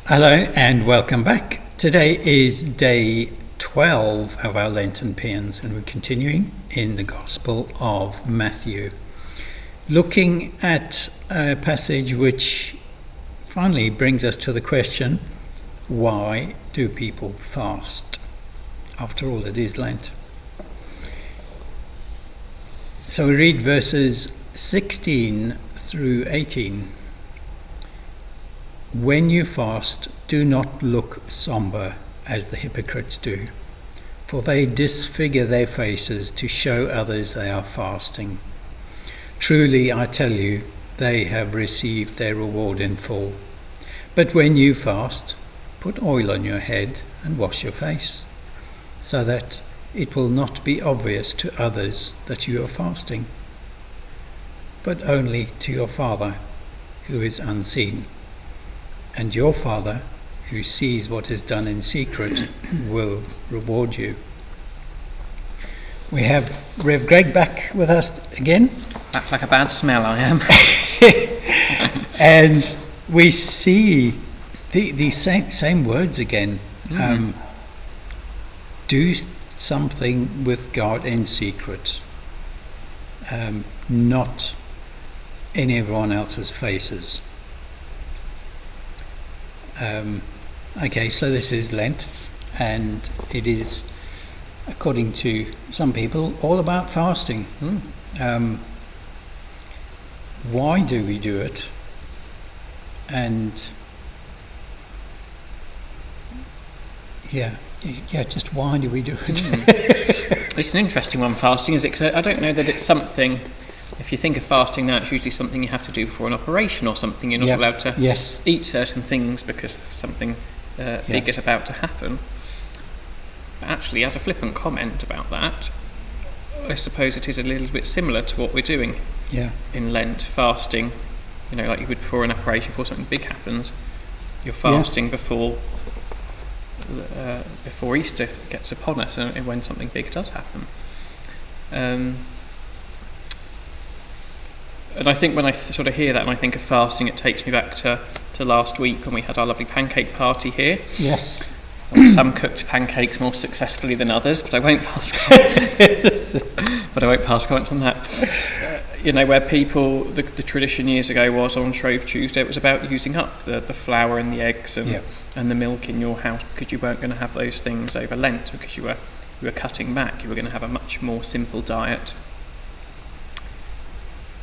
Hello and welcome back. Today is day 12 of our Lenten Paeans, and we're continuing in the Gospel of Matthew, looking at a passage which finally brings us to the question, why do people fast? After all, it is Lent. So we read verses 16 through 18. When you fast, do not look somber as the hypocrites do, for they disfigure their faces to show others they are fasting. Truly, I tell you, they have received their reward in full. But when you fast, put oil on your head and wash your face, so that it will not be obvious to others that you are fasting, but only to your Father who is unseen. And your Father, who sees what is done in secret, will reward you. We have Rev Greg back with us again. Back like a bad smell, I am. And we see the same words again. Do something with God in secret, not in everyone else's faces. Okay, so this is Lent, and it is, according to some people, all about fasting. Why do we do it? And just why do we do it? It's an interesting one, fasting, is it? 'Cause I don't know that it's something. If you think of fasting now, it's usually something you have to do before an operation or something. You're not allowed to eat certain things because something big is about to happen. But actually, as a flippant comment about that, I suppose it is a little bit similar to what we're doing in Lent, fasting. You know, like you would before an operation, before something big happens. You're fasting before Easter gets upon us, and when something big does happen. And I think when I sort of hear that and I think of fasting, it takes me back to last week when we had our lovely pancake party here. Yes. Some cooked pancakes more successfully than others, but I won't pass comment on that. Where people, the tradition years ago was on Shrove Tuesday, it was about using up the flour and the eggs and the milk in your house, because you weren't going to have those things over Lent, because you were cutting back. You were going to have a much more simple diet.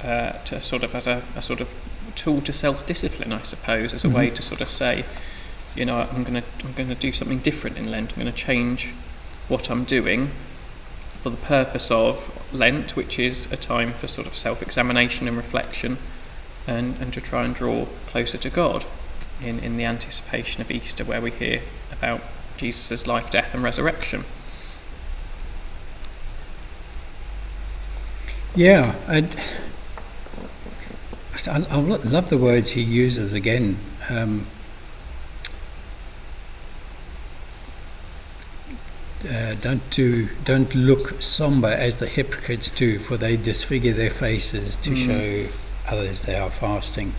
To sort of as a sort of tool to self-discipline, I suppose, as a way to sort of say, I'm going to do something different in Lent. I'm going to change what I'm doing for the purpose of Lent, which is a time for sort of self-examination and reflection, and to try and draw closer to God in the anticipation of Easter, where we hear about Jesus' life, death and resurrection. I love the words he uses again. Don't look somber as the hypocrites do, for they disfigure their faces to show others they are fasting.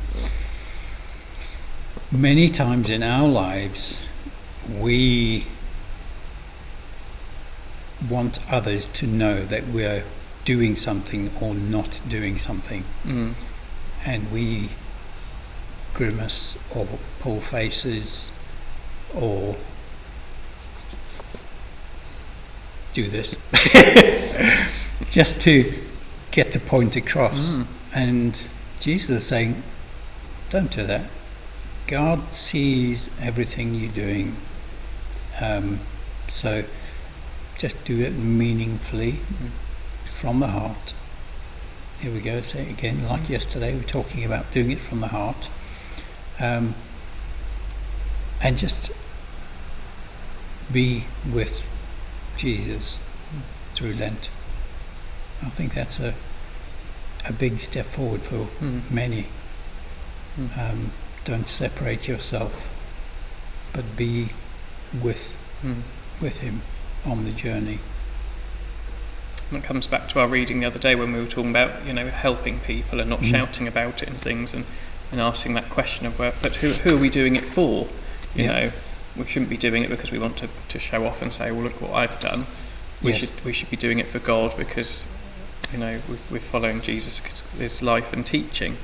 Many times in our lives, we want others to know that we're doing something or not doing something. And we grimace or pull faces or do this just to get the point across. And Jesus is saying, don't do that. God sees everything you're doing. So just do it meaningfully from the heart. Here we go, say it again, like yesterday, we're talking about doing it from the heart. And just be with Jesus through Lent. I think that's a big step forward for many. Don't separate yourself, but be with him on the journey. And it comes back to our reading the other day when we were talking about, helping people and not shouting about it and things, and asking that question of, but who are we doing it for? You know, we shouldn't be doing it because we want to show off and say, well, look what I've done. We should be doing it for God because, you know, we're following Jesus, his life and teaching.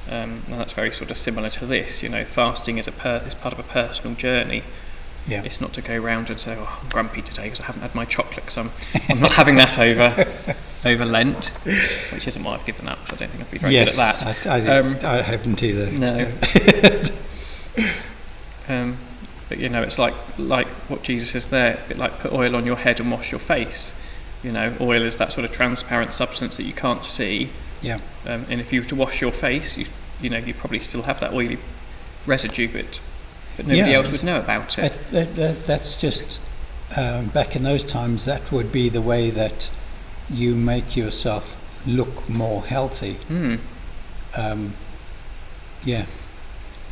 And that's very sort of similar to this. You know, fasting is part of a personal journey. Yeah. It's not to go around and say, oh, I'm grumpy today because I haven't had my chocolate, because I'm not having that over Lent, which isn't what I've given up, so I don't think I'd be very good at that. I haven't either. No. But, you know, it's like what Jesus says there, a bit like put oil on your head and wash your face. You know, oil is that sort of transparent substance that you can't see. Yeah. And if you were to wash your face, you know, you probably still have that oily residue, but nobody else would know about it. That's just, back in those times, that would be the way that you make yourself look more healthy. Yeah.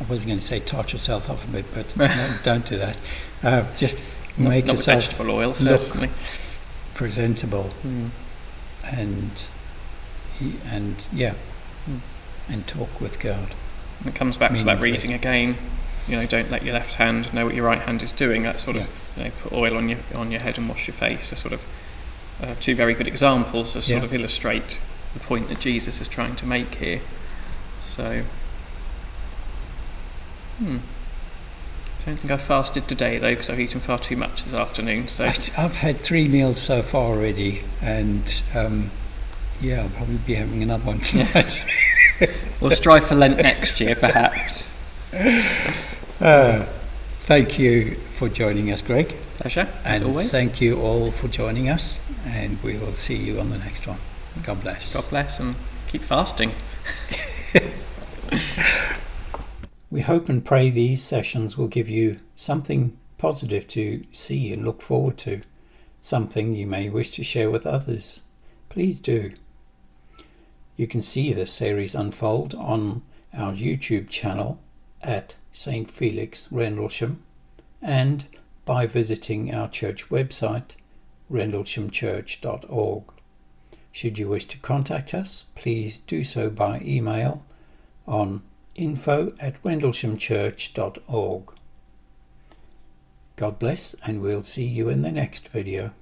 I wasn't going to say tart yourself up a bit, but no, don't do that. Just make yourself with vegetable oil, certainly. Look presentable, and talk with God. And it comes back to that reading again. You know, don't let your left hand know what your right hand is doing. That sort of, you know, put oil on your head and wash your face. Are sort of two very good examples to sort of illustrate the point that Jesus is trying to make here. So, I don't think I've fasted today though, because I've eaten far too much this afternoon. So I've had 3 meals so far already, and I'll probably be having another one tonight. We'll strive for Lent next year, perhaps. Thank you for joining us, Greg. Pleasure, as always. And thank you all for joining us, and we will see you on the next one. God bless. God bless, and keep fasting. We hope and pray these sessions will give you something positive to see and look forward to, something you may wish to share with others. Please do. You can see this series unfold on our YouTube channel at St. Felix, Rendlesham, and by visiting our church website, rendleshamchurch.org. Should you wish to contact us, please do so by email on info@rendleshamchurch.org. God bless, and we'll see you in the next video.